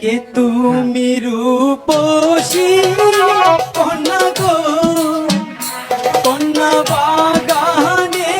কে তুমি রূপসী কন্যা গো, কন্যা বাগানে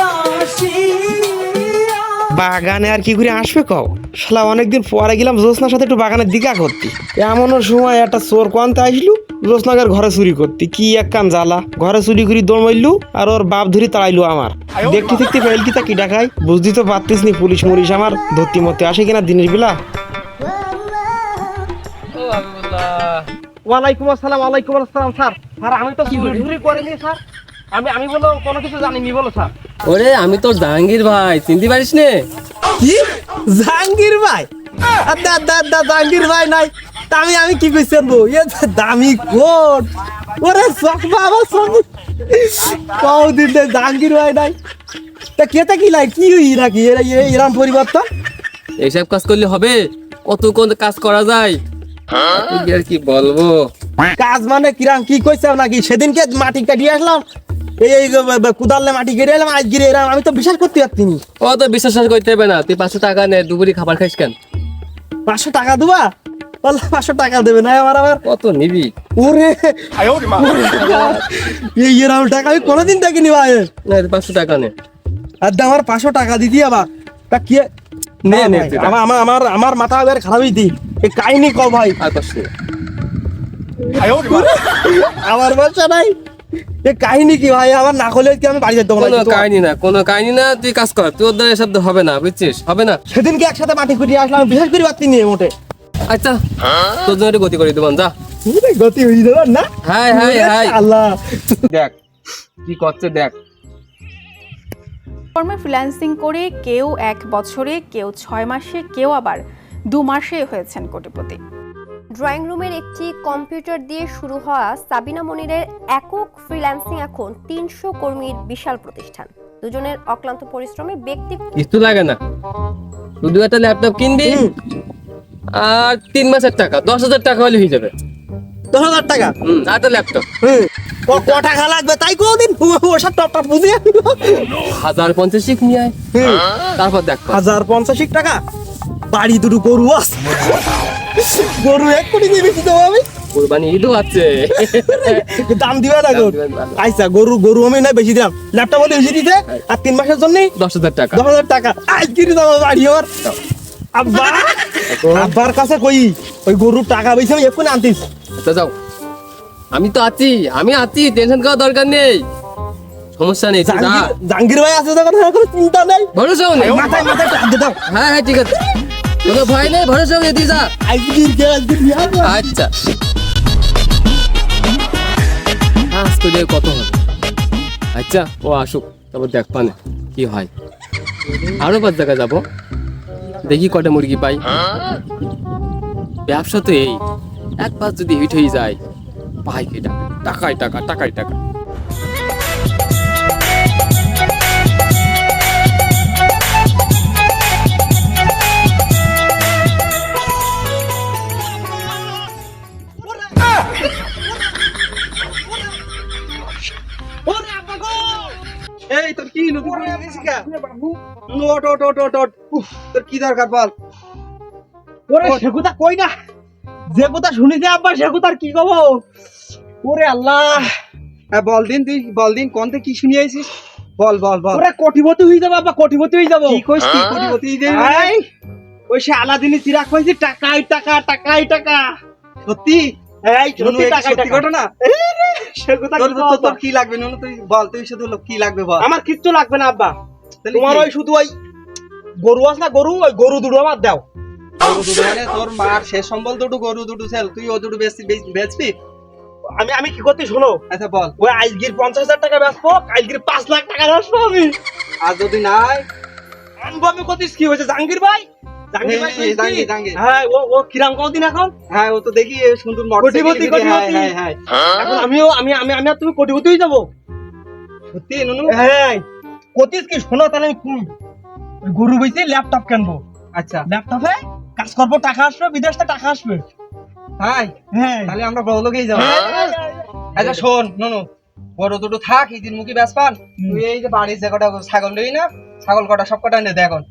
আসিয়া। বাগানে আর কি করে আসবে কও? শালা অনেকদিন পরে গেলাম জ্যোৎস্নার সাথে একটু বাগানের দিকা করতে, এমনও সময় একটা চোর কোয়ান্তে আসলু জ্যোৎস্নাকের ঘরে চুরি করতে। কি এক কান জ্বালা, ঘরে চুরি করে দৌড় মারলু আর ওর বাপ ধরি তাড়াইলু আমার। দেখতে দেখতে ফেল কি তা কি ডাকাই বুঝতে তো পারতিস নি, পুলিশ মুলিশ আমার ধরতি মতে আসে কিনা দিনের বেলা। ওয়ালাইকুম আসসালাম। ওয়ালাইকুম আসসালাম স্যার। স্যার আমি তো চুরি করিনি স্যার, আমি বলো কোনো কিছু জানিনি, বলো স্যার। ওরে আমি তোর জাহাঙ্গীর ভাই, চিনতে পারিস নে? কি জাহাঙ্গীর ভাই? জাহাঙ্গীর ভাই নাই তা আমি কি কইছি বউ এ দামি কোট ওরে সকবা আমার সঙ্গে কওদিন দে জাহাঙ্গীর ভাই নাই তা কেতা কি লাই কি হই রাখি এরাম পরিবর্তন? এইসব কাজ করলে হবে? কত কোন কাজ করা যায়, তুই আর কি বলবো। কাজ মানে কিরাম কি কইছ নাকি? সেদিনকে মাটি কাটিয়ে আসলাম, এই কুদালে মাটি কেটে এলাম, আজ গিরে এলাম, আমি তো বিশ্বাস করতে পারতিনি। ও তো বিশ্বাস করতে হবে না, তুই 500 টাকা নে, দুপুরি খাবার খাইস কেন? 500 টাকা দেবা? বল 500 টাকা দেবে না আমার কত নিবি? ওরে এই এরাম টাকা আমি কোনোদিন দেখিনি ভাই। না 500 টাকা নে। আর আমার 500 টাকা দিতি আবার তা কি নে নে ভাই, তুই আমার আমার আমার আমার মাথা এবার খারাপ হইতি। এই কাহিনী কও ভাই। আর কষ্ট নেই। আমার বাচ্চা নাই, এই কাহিনী কি ভাই? আমার না হলে কি আমি বাড়ি যেতে কোনো কাহিনী না, কোনো কাহিনী না, তুই কাজ কর, তোর দ্বারা এসব হবে না, বুঝছিস? হবে না। সেদিনকে একসাথে মাটি কুটিয়ে আসলাম, আমি বিশ্বাস করি পারতিনি মোটে। আচ্ছা তোর জন্য একটু গতি করে দেবান, যা। গতি হয়ে যাবে না? হাই হাই হাই, আল্লাহ দেখ কি করছে দেখ। কর্মে ফ্রিল্যান্সিং করে কেউ 1 বছরে, কেউ 6 মাসে, কেউ আবার 2 মাসে হয়েছেন কোটিপতি। ড্রয়িং রুমের একটি কম্পিউটার দিয়ে শুরু হওয়া সাবিনা মনিরের একক ফ্রিল্যান্সিং এখন 300 কর্মীর বিশাল প্রতিষ্ঠান। দুজনের অক্লান্ত পরিশ্রমে ব্যক্তি কিছু লাগে না, শুধু একটা ল্যাপটপ কিনবি আর 3 মাসের টাকা 10,000 টাকা হলে হয়ে যাবে। 10,000 টাকা? আর একটা ল্যাপটপ ক টাকা লাগবে তাই কোনদিন ওসব টপটা বুঝি 1050 নিয়ে আয়, তারপর দেখ। 1050 টাকা? বাড়ি দুটো গরু আছে, গরু 1 কোটি দিয়ে বেশি দেবো আমি। কোরবানি ঈদও আছে, দাম দিবে না গরু? আচ্ছা গরু আমি না বেশি দিলাম, ল্যাপটপ বলে বেশি দিতে, আর 3 মাসের জন্য 10,000 টাকা। 10,000 টাকা আজ কিনে দাও বাড়ি আমার। আব্বা আব্বার কাছে কই ওই গরুর টাকা বেশি আমি এক্ষুনি আনতিস। আচ্ছা যাও, আমি তো আছি, আমি আছি, টেনশন করার দরকার নেই, সমস্যা নেই, তুই যা। জাহাঙ্গীর ভাই আছে যখন কোনো চিন্তা নেই, ভরসাও নেই। মাথায় মাথায় টাকা দে দাও। হ্যাঁ হ্যাঁ ঠিক আছে, কোনো ভয় নেই, ভরসাও নেই, তুই যা। আজকে আচ্ছা আজকে দিয়ে কত হবে? আচ্ছা ও আসুক, তারপর দেখ পানে কি হয়। আরো 5 জায়গায় যাবো, দেখি কটা মুরগি পাই। ব্যবসা তো এই, একবার যদি হিট হয়ে যায় পাই কি টাকা, টাকাই টাকা, টাকাই টাকা। এই তোর কি নতুন করে দিয়েছিস কা বাবু? ওট ওট ওট ওট ওট। উফ, তোর কি দরকার বল? ওরে সে কথা কই না, যে কথা শুনিছে আব্বা সে কথা আর কি কব? ওরে আল্লাহ, বল দিন তুই বল দিন কোনতে কি শুনি আইছিস? বল বল বল। ওরে কোটিপতি হই যাব আব্বা, কোটিপতি হই যাব। কি কইছ তুই কোটিপতি দেই? এই ওই সে আলাদিনী চিরাগ কইছি টাকাই টাকা টাকাই টাকা। সত্যি? এই সত্যি টাকাই সত্যি টাকা। ঘটনা? সে কথা তোর কি তোর- কব? তোর কি লাগবে নুনু? তুই বল, তুই শুধু কি লাগবে বল। আমার কিচ্ছু লাগবে না আব্বা, তাহলে তোমার কি? ওই শুধু ওই গরু আছে না, গরু ওই গরু দুটো আমার দাও। গরু দুটো মানে তোর মার শেষ সম্বল দুটো গরু দুটো ছেল, তুই ও দুটো বেচবি? আমি কি করতে শোনো, আচ্ছা বল। ওই আজকের 50,000 টাকা বেচবো, কালকের 5 লাখ টাকা বেচবো আমি। আর যদি নাই? আনবো আমি কতিস কি হয়েছে জাহাঙ্গীর ভাই? জাহাঙ্গীর ভাই এই, কইছি? জাহাঙ্গীর, জাহাঙ্গীর। হ্যাঁ ও কিরাম কদিন এখন? হ্যাঁ ও তো দেখি এ সুন্দর মোটরসাইকেল। কোটিপতি, হ্যাঁ কোটিপতি। হ্যাঁ হ্যাঁ। এখন আমিও আমি আমি আমি আর তুমি কোটিপতি হয়ে যাবো। সত্যি নুনু? হ্যাঁ কতিস কি শোনো, তাহলে আমি ওই গরু বেচে ল্যাপটপ কিনবো। আচ্ছা ল্যাপটপে কাজ করবো, টাকা আসবে, বিদেশ থেকে টাকা আসবে। হাই, হ্যাঁ তাহলে আমরা বড় লোকেই যাবো। আচ্ছা শোন নুনু, বড় দুটো থাক ঈদের মুখী ব্যাস পান, তুই এই যে বাড়ির জায়গাটা ছাগল নেই না, ছাগল কটা সব কটা এনে দে এখন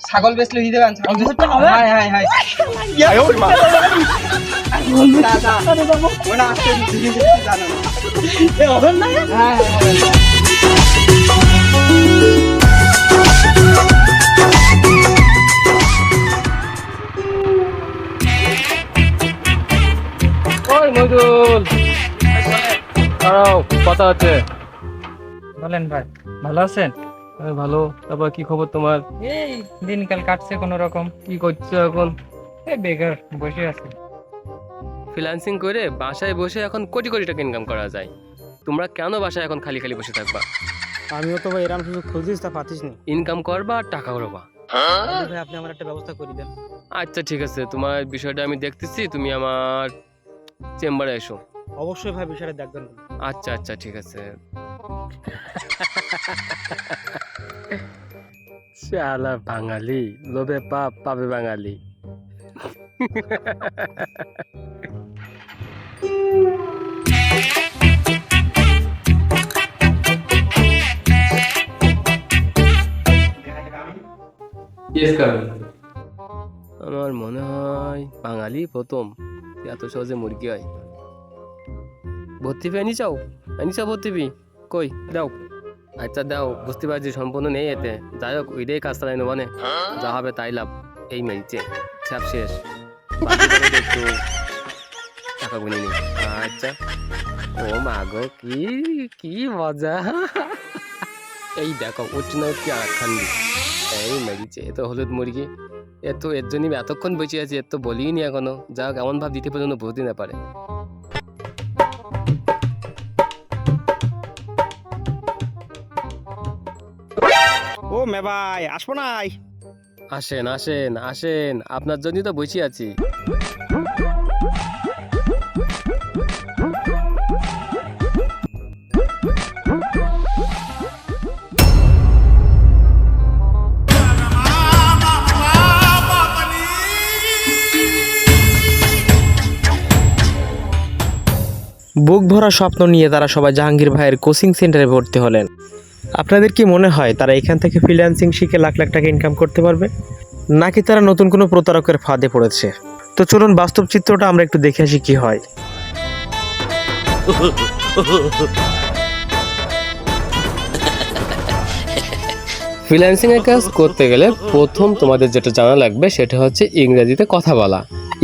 ছাগল বেচলে হিদে গান ছাগল হাই হাই হাই দাদা ওনা আসতে দিদি জানো না এ হবে না হ্যাঁ ওই মজুল দাঁড়াও, কথা আছে। বলেন ভাই, ভালো আছেন? ভালো। তারপর কি খবর তোমার? এই দিনকাল কাটছে কোন রকম। কি করছো এখন? এই বেকার বসে আছি। ফ্রিল্যান্সিং করে বাসায় বসে এখন কোটি কোটি টাকা ইনকাম করা যায়। তোমরা কেন বাসায় এখন খালি খালি বসে থাকবা? আমিও তো ভাই এরকম সুযোগ খুঁজিস তা পাতিস নি। ইনকাম করবা আর টাকা করবা। ভাই আপনি আমার একটা ব্যবস্থা করে দেন। আচ্ছা ঠিক আছে, তোমার বিষয়টা আমি দেখতেছি, তুমি আমার চেম্বারে এসো। অবশ্যই ভাই বিষয়টা দেখবেন। আচ্ছা আচ্ছা ঠিক আছে। শালা বাঙালি, লোভে পাপ পাবে বাঙালি। আমার মনে হয় বাঙালি প্রথম এত সহজে মুরগি হয়। ভর্তি ফি আনি চাও ভর্তি ফি কই দাও। আচ্ছা দাও, বুঝতে পারছি সম্পূর্ণ নেই এতে, যাই হোক ওইটাই কাজ চালাই নেবো, যা হবে তাই লাভ। এই মেরিচে সব শেষ, একটু টাকা গুনি নি। আচ্ছা ও মাগো কি কি মজা। এই দেখো উঠছে না উঠছে আর খান এই মেরিচে, এ তো হলুদ মুরগি, এত এর জন্য এতক্ষণ বেঁচে আছি, এর তো বলিই নি এখনো। যা হোক এমন ভাব দিতে পর্যন্ত বুঝতে না পারে। ও মে ভাই আসবো নাই? আসেন আসেন আসেন, আপনার জন্যই তো বসে আছি। বুক ভরা স্বপ্ন নিয়ে তারা সবাই জাহাঙ্গীর ভাইয়ের কোচিং সেন্টারে ভর্তি হলেন। আপনাদের কি মনে হয় তারা এখান থেকে ফ্রিল্যান্সিং শিখে লাখ লাখ টাকা ইনকাম করতে পারবে, নাকি তারা নতুন কোনো প্রতারকের ফাঁদে পড়েছে? তো চলুন বাস্তব চিত্রটা আমরা একটু দেখে আসি কি হয়। ফ্রিল্যান্সিং এর কাজ করতে গেলে প্রথম তোমাদের যেটা জানা লাগবে সেটা হচ্ছে ইংরেজিতে কথা বলা।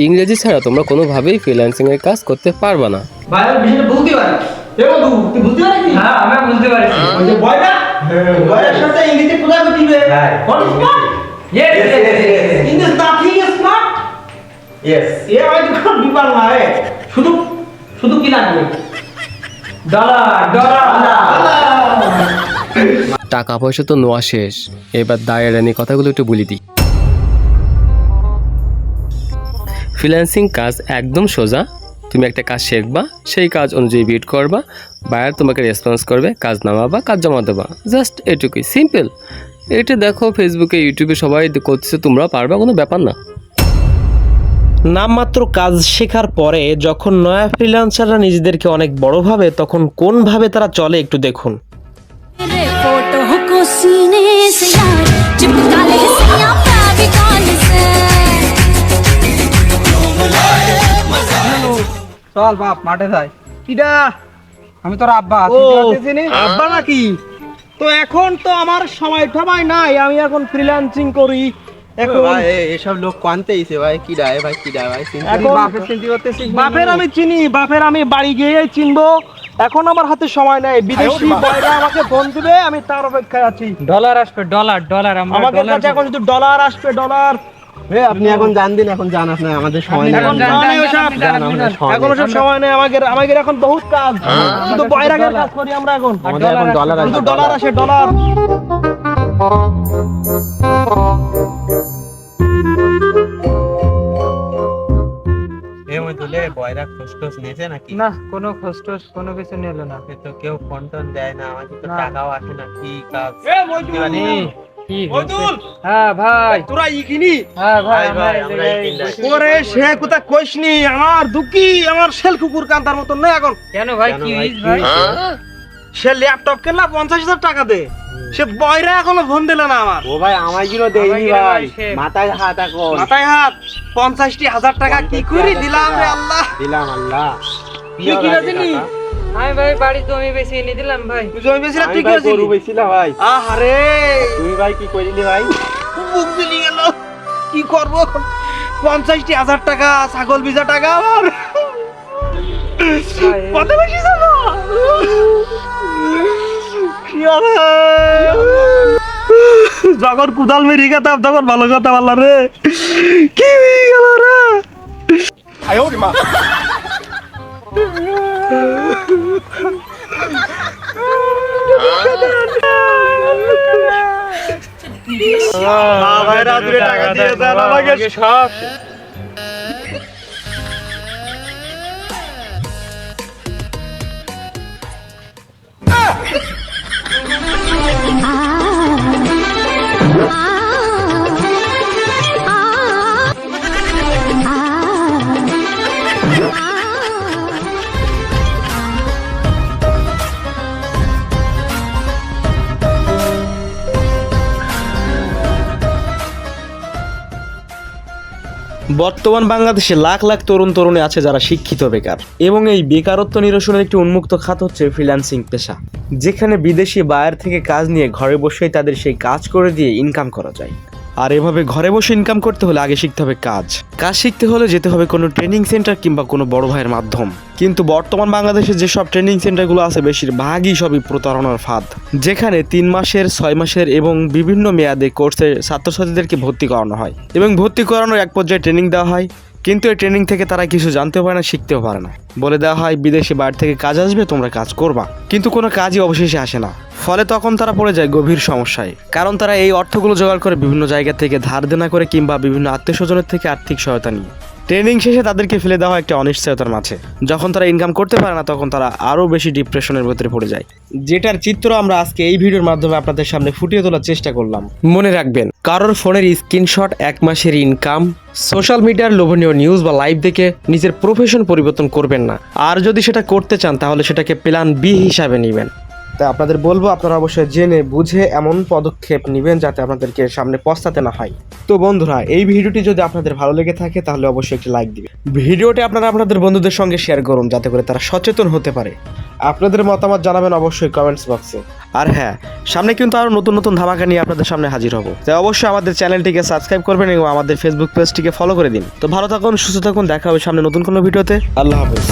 ইংরেজি ছাড়া তোমরা কোনোভাবেই ফ্রিল্যান্সিং এর কাজ করতে পারবে না। ভাই আমি বিষয়টা বুঝতে পারি। এ বন্ধু তুই বুঝতে পারিস? হ্যাঁ আমি বুঝতে পারছি। ওই যে বয়টা বয়ের সাথে ইংরেজি কোথায় দিবে? কোন smart? Yes in this nothing is smart. Yes A I কোন বিপাল না এ শুধু শুধু কি লাগবে? ডলার ডলার টাকা পয়সা তো নোয়া শেষ, এবার দায়ের আনি কথাগুলো একটু বলি দিই। ফ্রিল্যান্সিং কাজ একদম সোজা। তুমি একটা কাজ শিখবা, সেই কাজ অনুযায়ী বিট করবা, বায়ার তোমাকে রেসপন্স করবে, কাজ নামাবা, কাজ জমা দেবা, জাস্ট এটুকুই, সিম্পল। এটা দেখো ফেসবুকে ইউটিউবে সবাই করতেছে, তোমরা পারবা, কোনো ব্যাপার না। নামমাত্র কাজ শেখার পরে যখন নয়া ফ্রিল্যান্সাররা নিজেদেরকে অনেক বড় ভাবে, তখন কোন ভাবে তারা চলে একটু দেখুন। फोटो को सीने से यार चिपका ले सैया प्यारी कॉल से চল বাপ মাঠে যাই। কিডা? আমি তোর আব্বা, ও তুই চিনি? আব্বা নাকি? তো এখন তো আমার সময় ঠমাই নাই, আমি এখন ফ্রিল্যান্সিং করি। এখন ভাই এসব লোক কানতেইছে ভাই, কি ডায় ভাই, কি ডায় ভাই, এখন বাপের চিন্তা করতেছিস? বাপের আমি চিনি, বাপের আমি বাড়ি গিয়ে চিনবো। এখন আমার হাতে সময় নাই, বিদেশি বয়রা আমাকে ফোন দিবে, আমি তার অপেক্ষায় আছি। ডলার আসবে, ডলার ডলার আমরা আমাদের ডলার কাছে এখন শুধু ডলার আসবে, ডলার। আপনি এখন জান দিন, এখন জান আপনার, আমাদের সময় নেই। এখন সময় নেই ওসব। এখন ওসব সময় নেই আমাদের, আমাদের এখন বহুত কাজ, শুধু বয়রাগের কাজ করি আমরা এখন। আমাদের এখন ডলার শুধু আসবে, ডলার আসে, ডলার। তুলে বয়রা খোঁজ নিয়েছে নাকি? না, কোনো খোঁজ টোজ কোনো কিছু নিল না। তো কেউ ফোন টোন দেয় না, আমাকে তো না। টাকাও আসে না, কি কাজ? কি মজদুর? হ্যাঁ ভাই, তোরা ইকিনি? হ্যাঁ ভাই, ভাই, আমরা আমরা এই এই জায়গায় কিনলাই। ওরে সে কোথা কইসনি, আমার দুঃখী, আমার শেল কুকুর কান্তার মতন না এখন। কেন ভাই, কি হইছে ভাই? সে ল্যাপটপ কিনলা 50,000 টাকা দে, সে বয়রা এখনো ফোন দিল না আমার। ও ভাই আমায় কিনো দেয়নি ভাই, মাথায় হাত এখন মাথায় হাত, 50,000 টাকা কি করে দিলাম রে আল্লাহ। দিলাম আল্লাহ। কি কি রজনী আমি ভাই বাড়ি জমি বেশি এনে দিলাম ভাই। তুই জমি বেশি আমি তুই ভাই করেছিলি? গরু বেচিলা ভাই। আহারে তুই ভাই কি কইলি ভাই? বুক দিলি গেল, কি করবো এখন? 50,000 টাকা ছাগল বিজা টাকা আমার কত বেশি যাবো? কি হবে? যখন কুদাল মেরি গেতাম তখন ভালো কথা বললা রে, কি হয়ে গেল রে? ভাইরা দূরে টাকা দিয়ে দেন আমাকে সব। বর্তমান বাংলাদেশে লাখ লাখ তরুণ তরুণী আছে যারা শিক্ষিত বেকার, এবং এই বেকারত্ব নিরসনের একটি উন্মুক্ত খাত হচ্ছে ফ্রিল্যান্সিং পেশা, যেখানে বিদেশি বায়ার থেকে কাজ নিয়ে ঘরে বসেই তাদের সেই কাজ করে দিয়ে ইনকাম করা যায়। আর এভাবে ঘরে বসে ইনকাম করতে হলে আগে শিখতে হবে কাজ শিখতে হলে যেতে হবে কোনো ট্রেনিং সেন্টার কিংবা কোনো বড় ভাইয়ের মাধ্যম। কিন্তু বর্তমান বাংলাদেশে যেসব ট্রেনিং সেন্টারগুলো আছে বেশিরভাগই সবই প্রতারণার ফাঁদ, যেখানে 3 মাসের 6 মাসের এবং বিভিন্ন মেয়াদে কোর্সে ছাত্রছাত্রীদেরকে ভর্তি করানো হয় এবং ভর্তি করানোর এক পর্যায়ে ট্রেনিং দেওয়া হয়। কিন্তু এই ট্রেনিং থেকে তারা কিছু জানতেও পারে না, শিখতেও পারে না। বলে দেওয়া হয় বিদেশি বাইরে থেকে কাজ আসবে, তোমরা কাজ করবা, কিন্তু কোনো কাজই অবশেষে আসে না। ফলে তখন তারা পড়ে যায় গভীর সমস্যায়, কারণ তারা এই অর্থগুলো জোগাড় করে বিভিন্ন জায়গা থেকে ধার দেনা করে কিংবা বিভিন্ন আত্মীয় স্বজনের থেকে আর্থিক সহায়তা নিয়ে। ট্রেনিং শেষে তাদেরকে ফেলে দেওয়া হয় একটা অনিশ্চয়তার মাঝে। যখন তারা ইনকাম করতে পারে না তখন তারা আরও বেশি ডিপ্রেশনের ভেতরে পড়ে যায়, যেটার চিত্র আমরা আজকে এই ভিডিওর মাধ্যমে আপনাদের সামনে ফুটিয়ে তোলার চেষ্টা করলাম। মনে রাখবেন, কারোর ফোনের স্ক্রিনশট, 1 মাসের ইনকাম, সোশ্যাল মিডিয়ার লোভনীয় নিউজ বা লাইভ দেখে নিজের প্রফেশন পরিবর্তন করবেন না। আর যদি সেটা করতে চান তাহলে সেটাকে প্ল্যান বি হিসাবে নেবেন। তাই আপনাদের বলবো আপনারা অবশ্যই জেনে বুঝে এমন পদক্ষেপ নেবেন যাতে আপনাদেরকে সামনে পস্তাতে না হয়। তো বন্ধুরা, এই ভিডিওটি যদি আপনাদের ভালো লেগে থাকে তাহলে অবশ্যই একটি লাইক দিবেন। ভিডিওটি আপনারা আপনাদের বন্ধুদের সঙ্গে শেয়ার করুন যাতে করে তারা সচেতন হতে পারে। আপনাদের মতামত জানাবেন অবশ্যই কমেন্টস বক্সে। আর হ্যাঁ, সামনে কিন্তু আরও নতুন নতুন ধামাকা নিয়ে আপনাদের সামনে হাজির হব। তাই অবশ্যই আমাদের চ্যানেলটিকে সাবস্ক্রাইব করবেন এবং আমাদের ফেসবুক পেজটিকে ফলো করে দিন। তো ভালো থাকুন, সুস্থ থাকুন, দেখা হবে সামনে নতুন কোনো ভিডিওতে। আল্লাহ হাফেজ।